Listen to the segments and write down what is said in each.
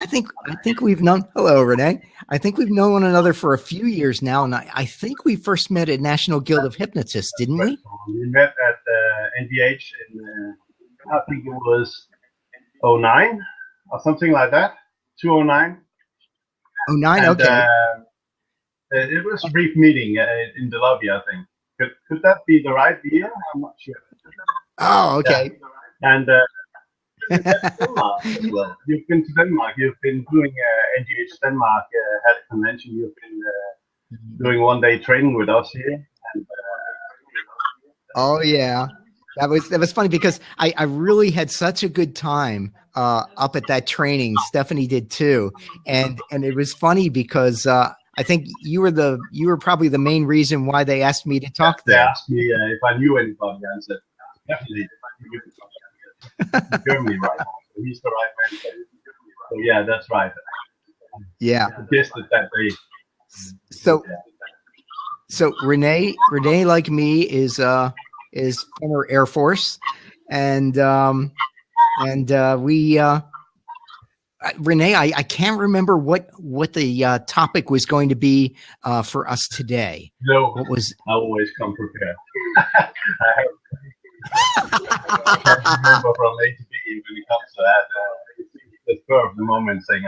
think we've known. Hello, Renee. I think we've known one another for a few years now, and I think we first met at National Guild of Hypnotists, didn't we? We met at NDH in I think it was 09 or something like that. 2009. 09. Okay. It was a brief meeting in the lobby, I think. Could that be the right year? I'm not sure. Oh, okay. Yeah. And Denmark as well. You've been to Denmark. You've been doing NGH Denmark, had a convention. You've been doing one-day training with us here. And, oh yeah, that was funny because I really had such a good time up at that training. Stephanie did too, and it was funny because I think you were probably the main reason why they asked me to talk there. They asked me if I knew anybody, and I said definitely. Germany, right? He's the right man. So yeah, that's right. Yeah. I guessed it that day. So Renee, like me, is former Air Force, and we. Renee, I can't remember what the topic was going to be for us today. No, what was? I always come prepared. I can't remember from A to B when it comes to that. The spur of the moment thing.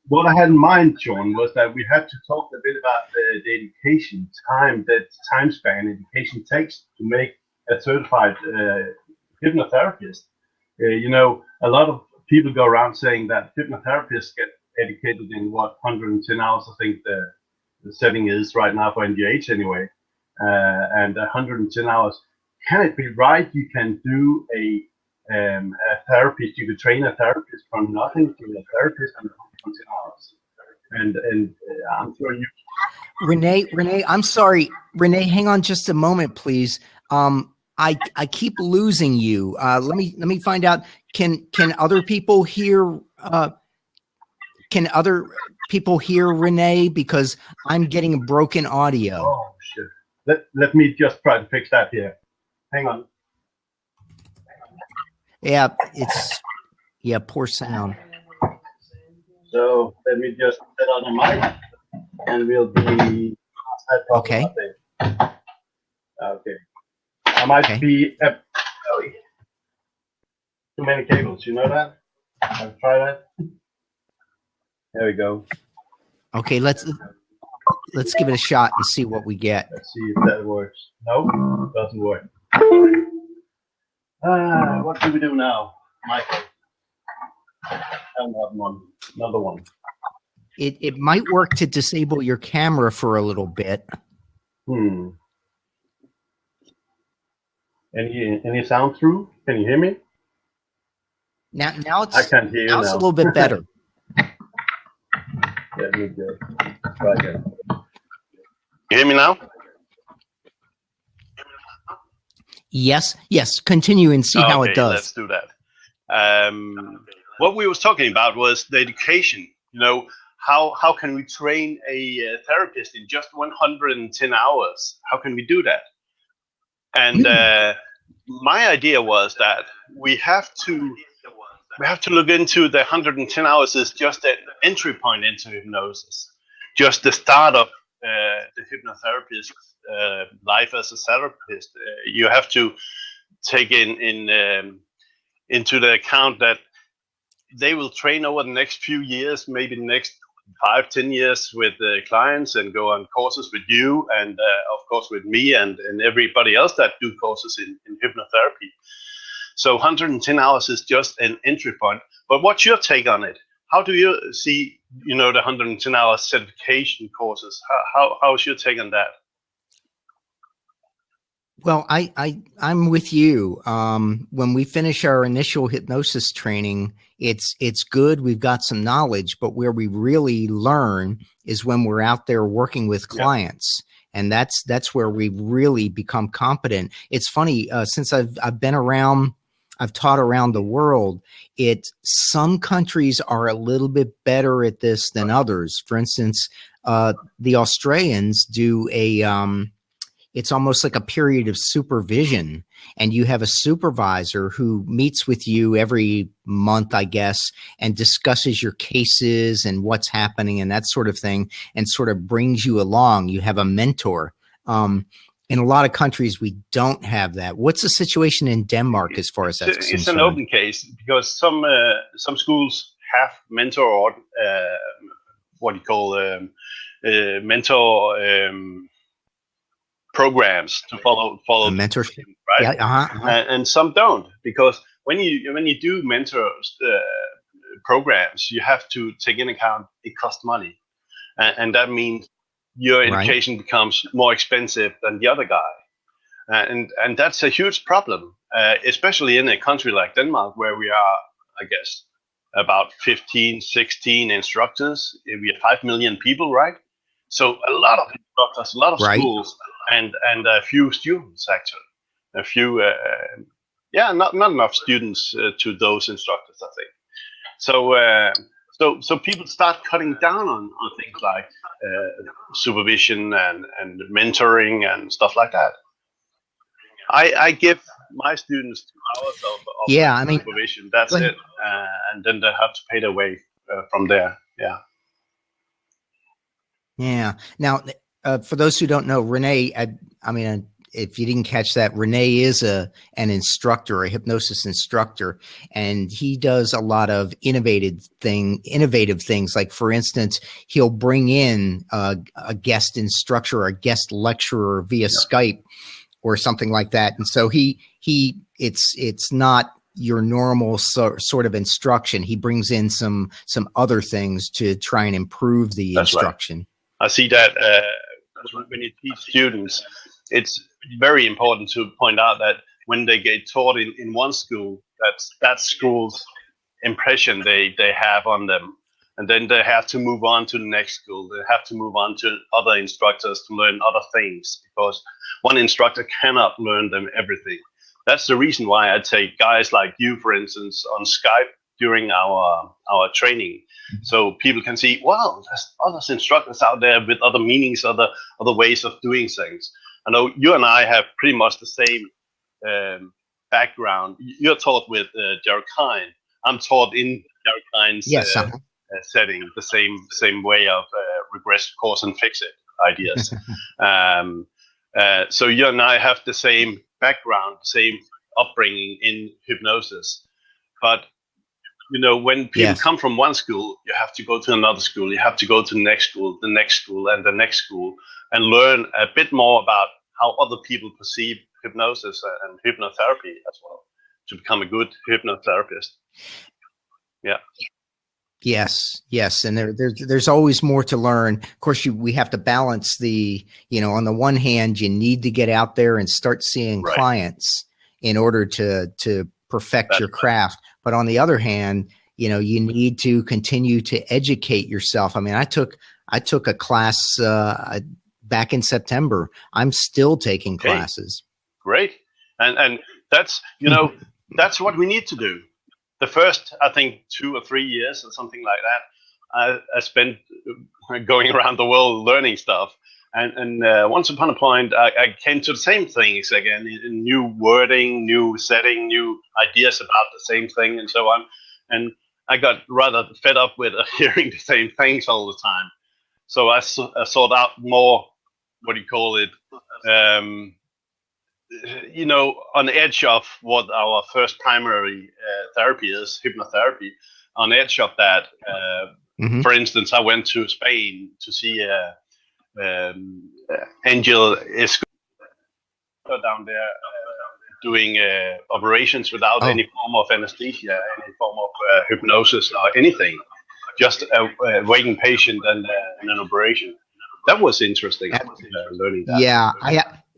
What I had in mind, Sean, was that we had to talk a bit about the dedication time, that time span education takes to make a certified hypnotherapist. You know, a lot of people go around saying that hypnotherapists get educated in 110 hours. I think the setting is right now for NGH anyway, and 110 hours. Can it be right? You can do a therapist. You could train a therapist from nothing to a therapist in 110 hours. And I'm sure you. Renee, I'm sorry. Renee, hang on just a moment, please. I keep losing you. Let me find out. Can other people hear? Can other people hear Renee? Because I'm getting broken audio. Oh shit! Let me just try to fix that here. Hang on. Yeah, poor sound. So let me just set on the mic, and we'll be okay. Okay. I might be too many cables. You know that? I'll try that. There we go. Okay, let's give it a shot and see what we get. Let's see if that works. No, it doesn't work. What do we do now, Michael? I don't have one. Another one. It might work to disable your camera for a little bit. Any sound through? Can you hear me? Now it's. I can't hear you now. It's a little bit better. Let me just try again. You hear me now? Yes. Continue and see how it does. Let's do that. What we was talking about was the education. You know, how can we train a therapist in just 110 hours? How can we do that? And my idea was that we have to look into the 110 hours as just an entry point into hypnosis, just the start of the hypnotherapist life as a therapist. You have to take into the account that they will train over the next few years, maybe the next 5-10 years with clients, and go on courses with you, and of course with me and everybody else that do courses in hypnotherapy. So 110 hours is just an entry point. But what's your take on it? How do you see, the 110 hour certification courses? How's your take on that? Well, I'm with you. When we finish our initial hypnosis training, it's good. We've got some knowledge, but where we really learn is when we're out there working with clients. Yeah. And that's where we really become competent. It's funny, since I've been around, I've taught around the world, some countries are a little bit better at this than others. For instance, the Australians do a it's almost like a period of supervision, and you have a supervisor who meets with you every month, I guess, and discusses your cases and what's happening and that sort of thing, and sort of brings you along. You have a mentor. In a lot of countries, we don't have that. What's the situation in Denmark as far as that's concerned? It's an open case because some schools have mentor, what you call mentor programs to follow mentorship, right? Yeah, and some don't, because when you do mentor programs, you have to take into account it costs money, and that means your education becomes more expensive than the other guy, and that's a huge problem, especially in a country like Denmark, where we are, I guess, about 15, 16 instructors. We have 5 million people, right? So a lot of instructors, a lot of schools, and a few students, actually. A few, not enough students to those instructors, I think. So people start cutting down on things like supervision and mentoring and stuff like that. I give my students 2 hours of supervision. That's it, and then they have to pay their way from there. Yeah. Yeah. Now, for those who don't know, René, I mean, if you didn't catch that, René is an instructor, a hypnosis instructor, and he does a lot of innovative things. Like, for instance, he'll bring in a guest instructor or a guest lecturer via Skype or something like that. And so it's not your normal sort of instruction. He brings in some other things to try and improve the instruction. Right. I see that when you teach students, it's very important to point out that when they get taught in one school, that school's impression they have on them. And then they have to move on to the next school. They have to move on to other instructors to learn other things, because one instructor cannot learn them everything. That's the reason why I take guys like you, for instance, on Skype during our training. So people can see, wow, there's other instructors out there with other meanings, other ways of doing things. I know you and I have pretty much the same background. You're taught with Jared Kine. I'm taught in Jared Kine's setting, the same way of regress, course, and fix it ideas. So you and I have the same background, same upbringing in hypnosis. But when people come from one school, you have to go to another school. You have to go to the next school, and the next school, and learn a bit more about how other people perceive hypnosis and hypnotherapy as well, to become a good hypnotherapist. Yeah. Yes, and there's always more to learn. Of course, we have to balance on the one hand, you need to get out there and start seeing clients in order to perfect your craft. But on the other hand, you need to continue to educate yourself. I mean, I took a class back in September. I'm still taking classes. Great, and that's that's what we need to do. The first, I think, 2 or 3 years or something like that, I spent going around the world learning stuff. And once upon a point, I came to the same things again, in new wording, new setting, new ideas about the same thing, and so on. And I got rather fed up with hearing the same things all the time. So I sought out more, what do you call it, on the edge of what our first primary therapy is, hypnotherapy, on the edge of that. For instance, I went to Spain to see Angel is down there doing operations without any form of anesthesia, any form of hypnosis or anything, just a waking patient and an operation. That was interesting, learning that. Yeah,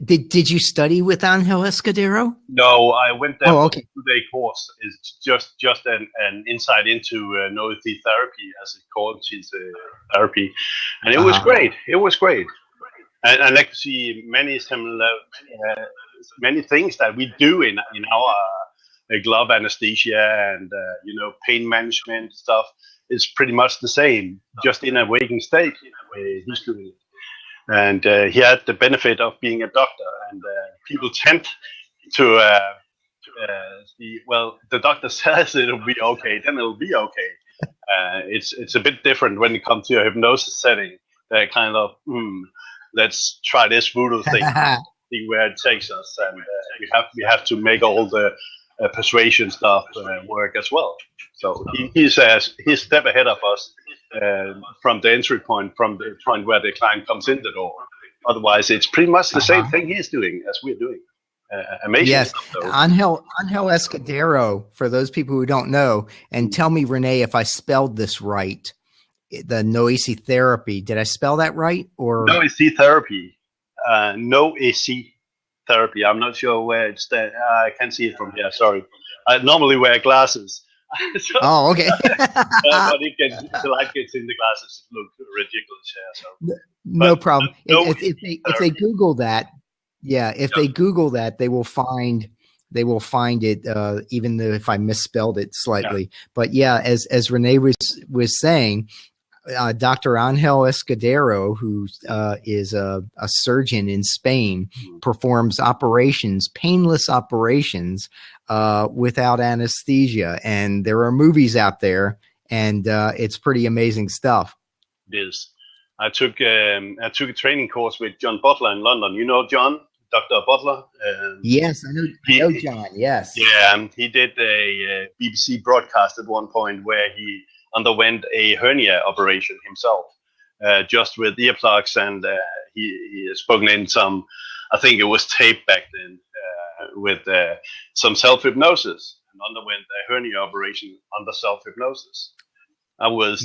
Did you study with Angel Escudero? No, I went there for a 2-day course. It's just an insight into noethy therapy, as it's called, therapy, and it was great. It was great, and I like to see many similar, many things that we do in our glove anesthesia and pain management stuff is pretty much the same, just in a waking state. He's doing it. and he had the benefit of being a doctor. And people tend to see, well, the doctor says it'll be okay, then it'll be okay. It's a bit different when it comes to a hypnosis setting. They're kind of, let's try this voodoo thing, see where it takes us, and we have to make all the persuasion stuff work as well. So he's a step ahead of us from the entry point, from the point where the client comes in the door. Otherwise, it's pretty much the same thing he's doing as we're doing. Amazing. Yes, stuff, Angel Escudero, for those people who don't know, and tell me, Renee, if I spelled this right. The noisy therapy. Did I spell that right? Or noisy therapy? Noisy therapy. I'm not sure where it's there. I can't see it from here. Sorry. I normally wear glasses. So, oh, okay. But the light gets in the glasses. It looks ridiculous. Yeah, so. No problem. If they Google that, they Google that, they will find it. Even though if I misspelled it slightly, but as Renee was saying. Dr. Angel Escudero, who is a surgeon in Spain, performs painless operations without anesthesia. And there are movies out there, and it's pretty amazing stuff. It is. I took a training course with John Butler in London. You know John, Dr. Butler? Yes, I know John, yes. Yeah, and he did a BBC broadcast at one point where he underwent a hernia operation himself, just with earplugs, and he spoken in some, I think it was tape back then, with some self-hypnosis, and underwent a hernia operation under self-hypnosis. I was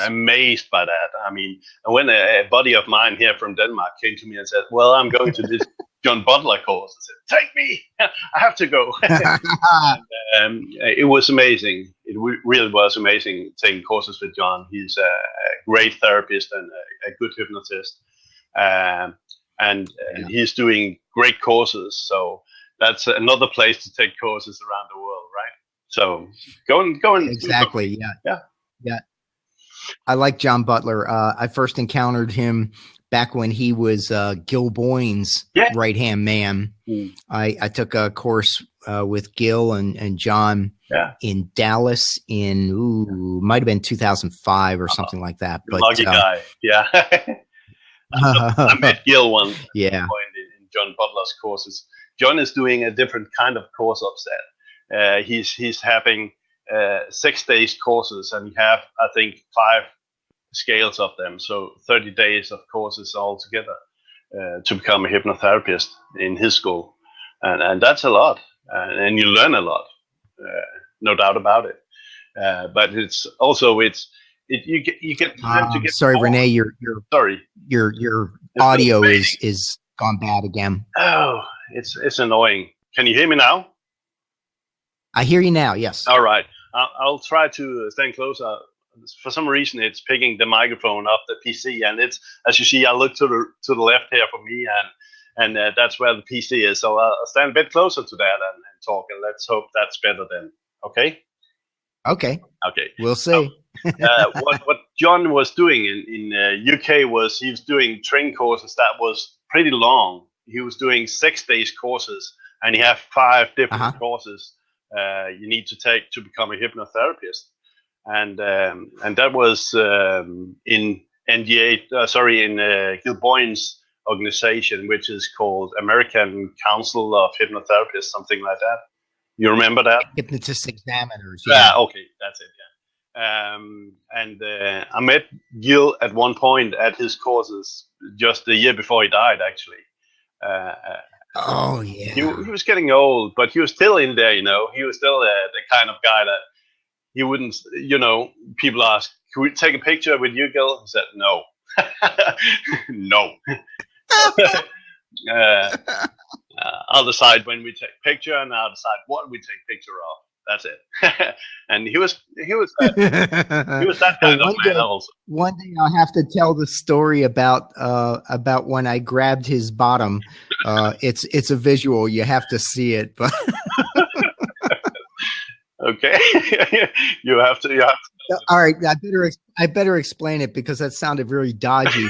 amazed by that. I mean, when a buddy of mine here from Denmark came to me and said, well, I'm going to this John Butler course, I said, take me, I have to go. And, it was amazing. It really was amazing taking courses with John. He's a great therapist and a good hypnotist. And he's doing great courses. So that's another place to take courses around the world, right? So go and exactly. Yeah. I like John Butler. I first encountered him back when he was Gil Boyne's right-hand man. I took a course with Gil and John in Dallas might have been 2005 or something like that. But lucky guy. Yeah. I met Gil once. Yeah. In John Butler's courses. John is doing a different kind of course upset. He's having 6 days courses, and you have, I think, 5 scales of them, so 30 days of courses altogether to become a hypnotherapist in his school, and that's a lot, and you learn a lot, no doubt about it. But it's also you get time to get. Sorry, more. Renee, your audio it's is gone bad again. Oh, it's annoying. Can you hear me now? I hear you now. Yes. All right. I'll try to stand closer. For some reason, it's picking the microphone off the PC, and it's, as you see, I look to the left here for me, and that's where the PC is. So I'll stand a bit closer to that and talk, and let's hope that's better then. Okay. Okay. We'll see. What John was doing in UK was he was doing training courses that was pretty long. He was doing 6 days courses, and he had 5 different courses you need to take to become a hypnotherapist, and that was in Gil Boyne's organization, which is called American Council of Hypnotherapists, something like that. You remember that? Hypnotist examiners. Yeah. Okay, that's it. Yeah. And I met Gil at one point at his courses just a year before he died, actually. Oh yeah. He was getting old, but he was still in there. You know, he was still the kind of guy that he wouldn't. You know, people ask, "Can we take a picture with you, Gil?" He said, "No, no." I'll decide when we take picture, and I'll decide what we take picture of. That's it. And he was that kind of man also. One day I'll have to tell the story about when I grabbed his bottom. It's a visual. You have to see it. But Okay. You have to. All right, I better explain it because that sounded very dodgy.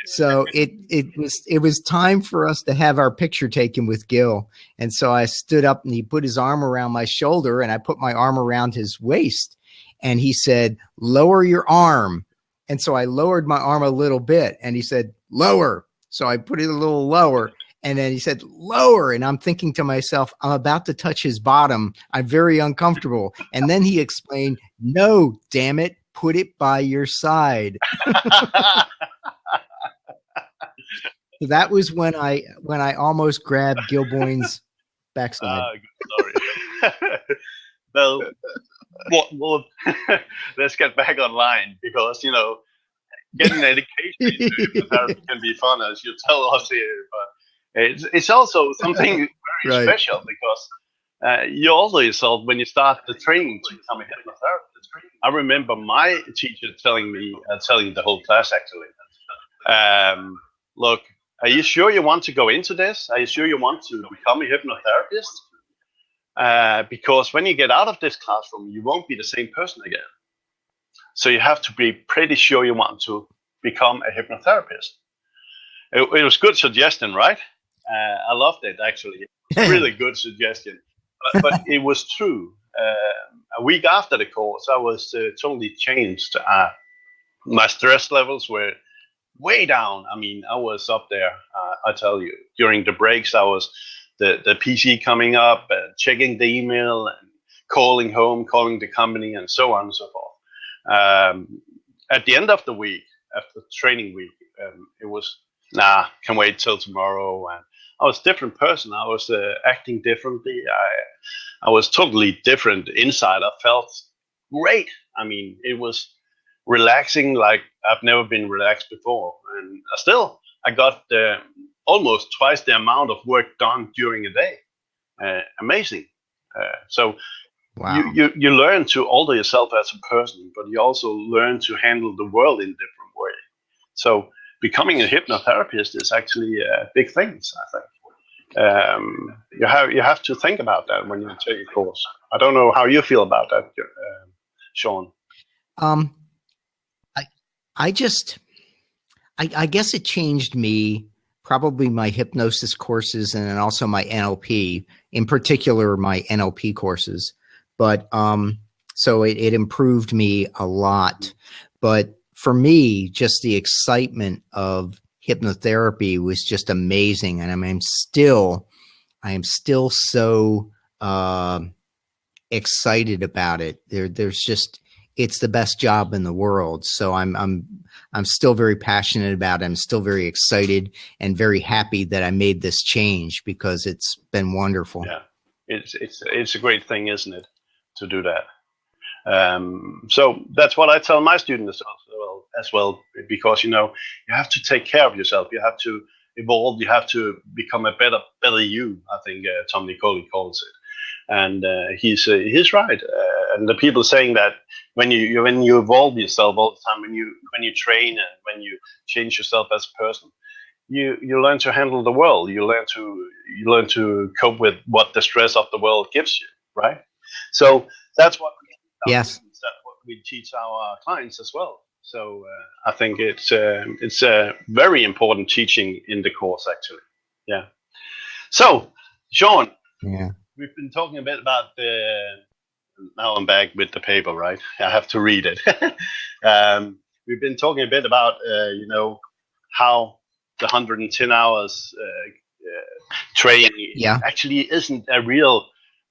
So it was time for us to have our picture taken with Gil, and so I stood up and he put his arm around my shoulder, and I put my arm around his waist, and he said, "Lower your arm," and so I lowered my arm a little bit, and he said, "Lower," so I put it a little lower. And then he said, "Lower." And I'm thinking to myself, I'm about to touch his bottom. I'm very uncomfortable. And then he explained, "No, damn it, put it by your side." So that was when I almost grabbed Gilboyne's backside. Good story. Well, let's get back online because, getting an education into hypnotherapy can be fun, as you tell us here, but it's also something very special because you also yourself, when you start the training to become a hypnotherapist, I remember my teacher telling the whole class actually, look, are you sure you want to go into this? Are you sure you want to become a hypnotherapist? Because when you get out of this classroom, you won't be the same person again. So you have to be pretty sure you want to become a hypnotherapist. It was good suggestion, right? I loved it, actually. Really good suggestion. But it was true. A week after the course, I was totally changed. My stress levels were way down. I mean, I was up there, I tell you. During the breaks, I was the PC coming up, checking the email, and calling home, calling the company, and so on and so forth. At the end of the week, after training week, it was, can wait till tomorrow. And I was a different person. I was acting differently. I was totally different inside. I felt great. I mean, it was relaxing like I've never been relaxed before. And I got almost twice the amount of work done during a day. Amazing. So wow. You learn to alter yourself as a person, but you also learn to handle the world in a different way. So becoming a hypnotherapist is actually a big thing, I think. You have to think about that when you take a course. I don't know how you feel about that, Sean. I guess it changed me, probably my hypnosis courses and then also my NLP, in particular my NLP courses. But so it improved me a lot. But for me, just the excitement of hypnotherapy was just amazing. And I am still so excited about it. There's just, it's the best job in the world. So I'm still very passionate about it. I'm still very excited and very happy that I made this change because it's been wonderful. Yeah, it's a great thing, isn't it, to do that? So that's what I tell my students as well, because you have to take care of yourself. You have to evolve. You have to become a better you. I think Tom Nicoli calls it, and he's right. And the people saying that when you evolve yourself all the time, when you train and when you change yourself as a person, you learn to handle the world. You learn to cope with what the stress of the world gives you, right? So that's what yes, that's what we teach our clients as well. So I think it's a very important teaching in the course, actually. Yeah. So, Sean, we've been talking a bit about now I'm back with the paper, right? I have to read it. We've been talking a bit about how the 110 hours training actually isn't a real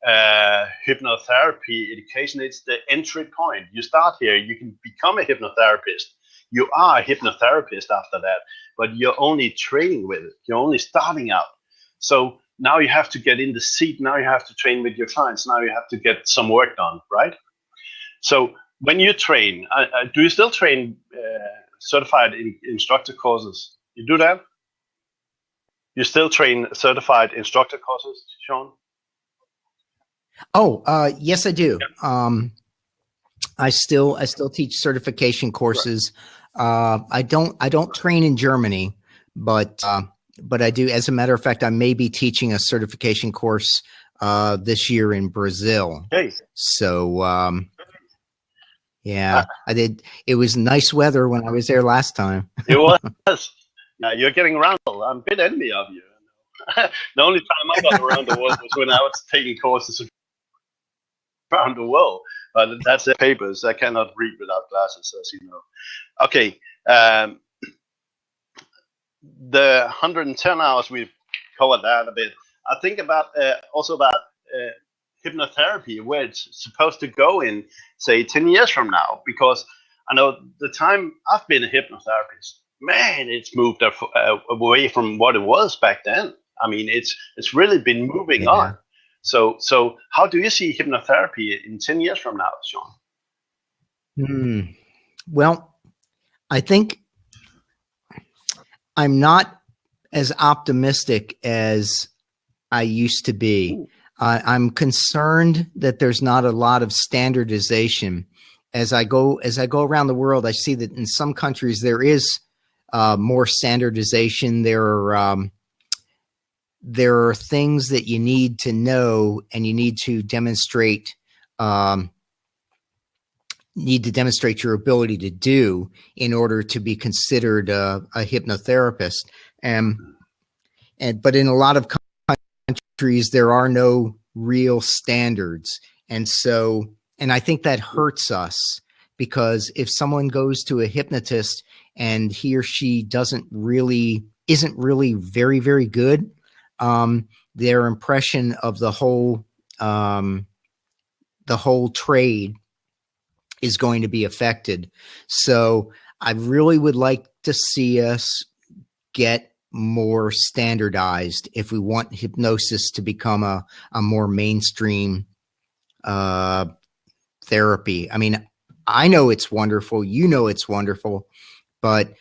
hypnotherapy education. It's the entry point. You start here, you can become a hypnotherapist. You are a hypnotherapist after that, but you're only training with it. You're only starting out. So now you have to get in the seat. Now you have to train with your clients. Now you have to get some work done, right? So when you train, do you still train certified instructor courses? You do that? You still train certified instructor courses, Sean? Oh, yes, I do. I still teach certification courses. Right. I don't train in Germany, but I do. As a matter of fact, I may be teaching a certification course this year in Brazil. Okay. So yeah, I did. It was nice weather when I was there last time. It was. Yeah, you're getting around. I'm a bit envy of you. The only time I got around the world was when I was taking courses around the world. But that's the papers. I cannot read without glasses, as you know. Okay. The 110 hours, we've covered that a bit. I think about also about hypnotherapy, where it's supposed to go in, say, 10 years from now, because I know the time I've been a hypnotherapist, man, it's moved away from what it was back then. I mean, it's really been moving on. So how do you see hypnotherapy in 10 years from now, Sean? Well, I think I'm not as optimistic as I used to be. I'm concerned that there's not a lot of standardization. As I go around the world, I see that in some countries there is more standardization. There are things that you need to know, and you need to demonstrate your ability to do in order to be considered a hypnotherapist. But in a lot of countries, there are no real standards. And I think that hurts us, because if someone goes to a hypnotist and he or she isn't really very, very good, their impression of the whole trade is going to be affected. So I really would like to see us get more standardized if we want hypnosis to become a more mainstream therapy. I mean, I know it's wonderful, you know it's wonderful, but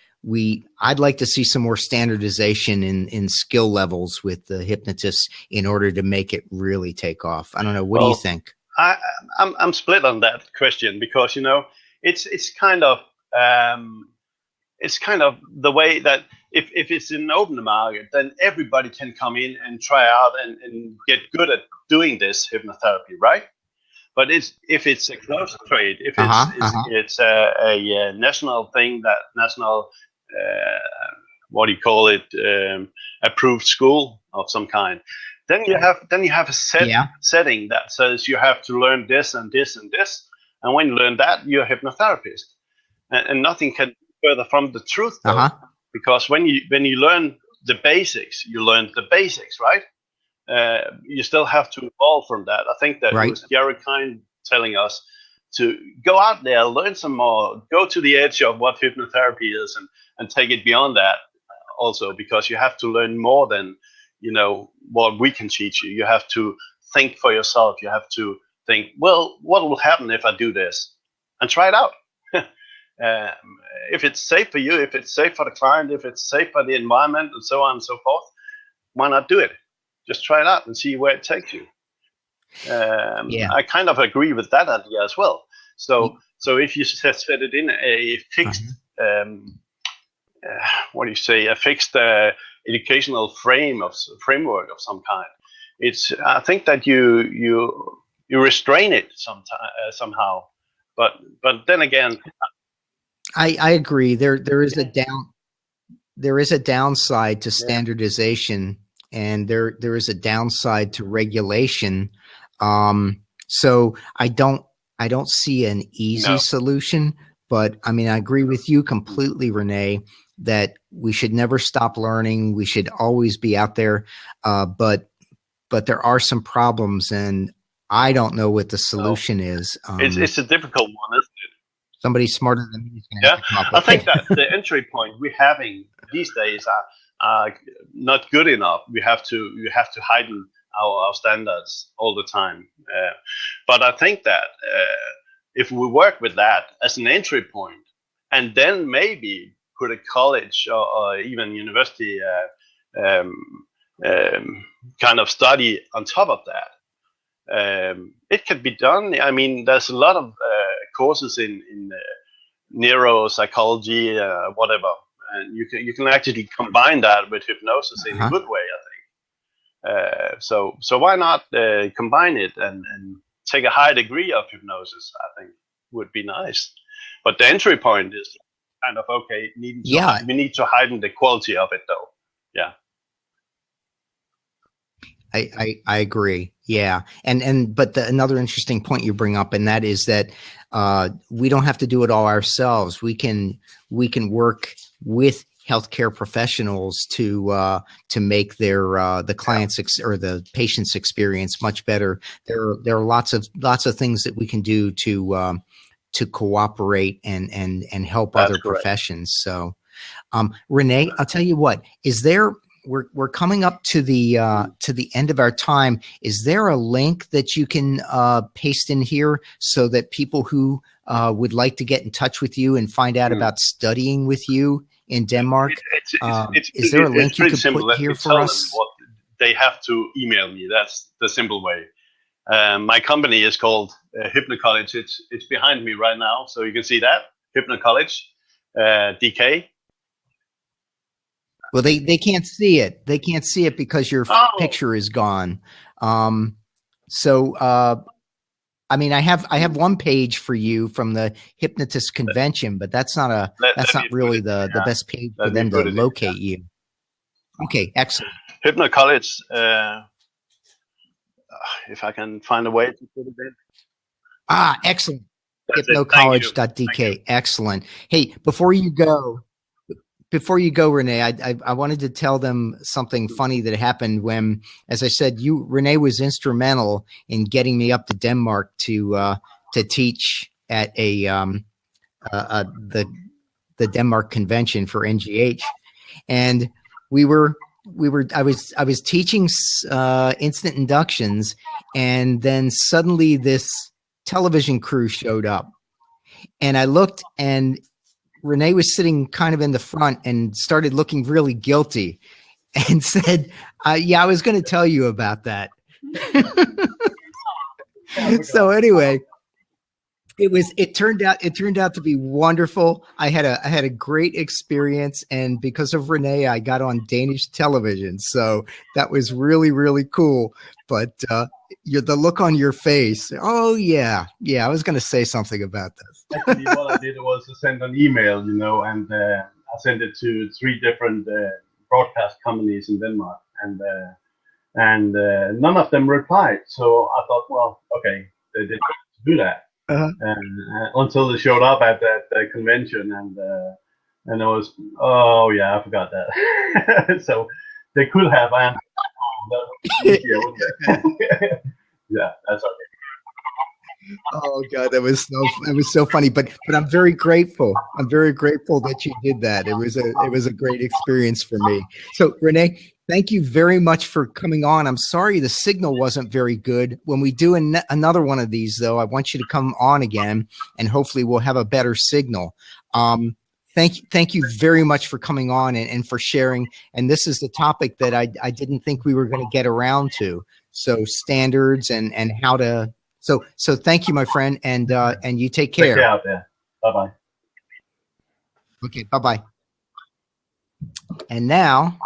I'd like to see some more standardization in skill levels with the hypnotists in order to make it really take off. I don't know. What do you think? I'm split on that question, because it's kind of the way that if it's in an open market, then everybody can come in and try out and get good at doing this hypnotherapy, right? But if it's a closed trade, if it's a national thing, that national approved school of some kind, then you have a setting that says you have to learn this and this and this, and when you learn that, you're a hypnotherapist, and nothing can be further from the truth, though, because when you learn the basics, you learn the basics, right? You still have to evolve from that. I think that it was Gary Kind telling us to go out there, learn some more, go to the edge of what hypnotherapy is, and take it beyond that also, because you have to learn more than what we can teach you. You have to think for yourself. You have to think, well, what will happen if I do this, and try it out. If it's safe for you, if it's safe for the client, if it's safe for the environment, and so on and so forth, why not do it? Just try it out and see where it takes you. I kind of agree with that idea as well. So if you set it in a fixed, a fixed educational framework of some kind, I think that you restrain it somehow. But then again, I agree. There is a downside to standardization, and there is a downside to regulation. So I don't see an easy solution, but I mean, I agree with you completely, René, that we should never stop learning. We should always be out there. But there are some problems, and I don't know what the solution is. It's a difficult one, isn't it? Somebody smarter than me is going to have to come up with I think that the entry point we're having these days are not good enough. You have to heighten our standards all the time. But I think that if we work with that as an entry point, and then maybe put a college or even university kind of study on top of that, it can be done. I mean, there's a lot of courses in neuropsychology, whatever, and you can actually combine that with hypnosis in a good way, I think. So why not combine it and take a high degree of hypnosis? I think would be nice. But the entry point is kind of okay. We need to heighten the quality of it, though. Yeah. I agree. Yeah. But another interesting point you bring up, and that is that we don't have to do it all ourselves. We can work with healthcare professionals to make their the clients or the patient's experience much better. There are lots of things that we can do to cooperate and help other professions. So, René, I'll tell you what, we're coming up to the end of our time. Is there a link that you can paste in here so that people who would like to get in touch with you and find out about studying with you in Denmark? Is there a link you can put here for us? They have to email me. That's the simple way. My company is called Hypnocollege. It's behind me right now, so you can see that Hypnocollege DK. Well, they can't see it. They can't see it because your picture is gone. I mean, I have one page for you from the Hypnotist Convention, but that's not really the best page for them to locate you. Okay, excellent. Hypnocollege. If I can find a way to put it in. Excellent. Hypnocollege.dk. Excellent. Hey, before you go, René, I wanted to tell them something funny that happened when, as I said, René was instrumental in getting me up to Denmark to teach at the Denmark convention for NGH, and I was teaching instant inductions, and then suddenly this television crew showed up, and I looked, and René was sitting kind of in the front and started looking really guilty and said, yeah, I was going to tell you about that. So anyway, it turned out to be wonderful. I had a great experience, and because of René, I got on Danish television. So that was really, really cool. But the look on your face, oh yeah, I was going to say something about this. Actually, what I did was to send an email, and I sent it to 3 different broadcast companies in Denmark, and none of them replied. So I thought, well, okay, they didn't do that. Until they showed up at that convention, and I was, oh yeah, I forgot that. So they could have answered. That was easier, wouldn't it? Yeah, that's okay. Oh God, that was so funny. But I'm very grateful. I'm very grateful that you did that. It was a great experience for me. So René, thank you very much for coming on. I'm sorry the signal wasn't very good. When we do another one of these, though, I want you to come on again, and hopefully we'll have a better signal. Thank you very much for coming on and for sharing. And this is the topic that I didn't think we were going to get around to. So standards and how to. So thank you, my friend, and you take care. Take care out there. Bye-bye. Okay, bye-bye. And now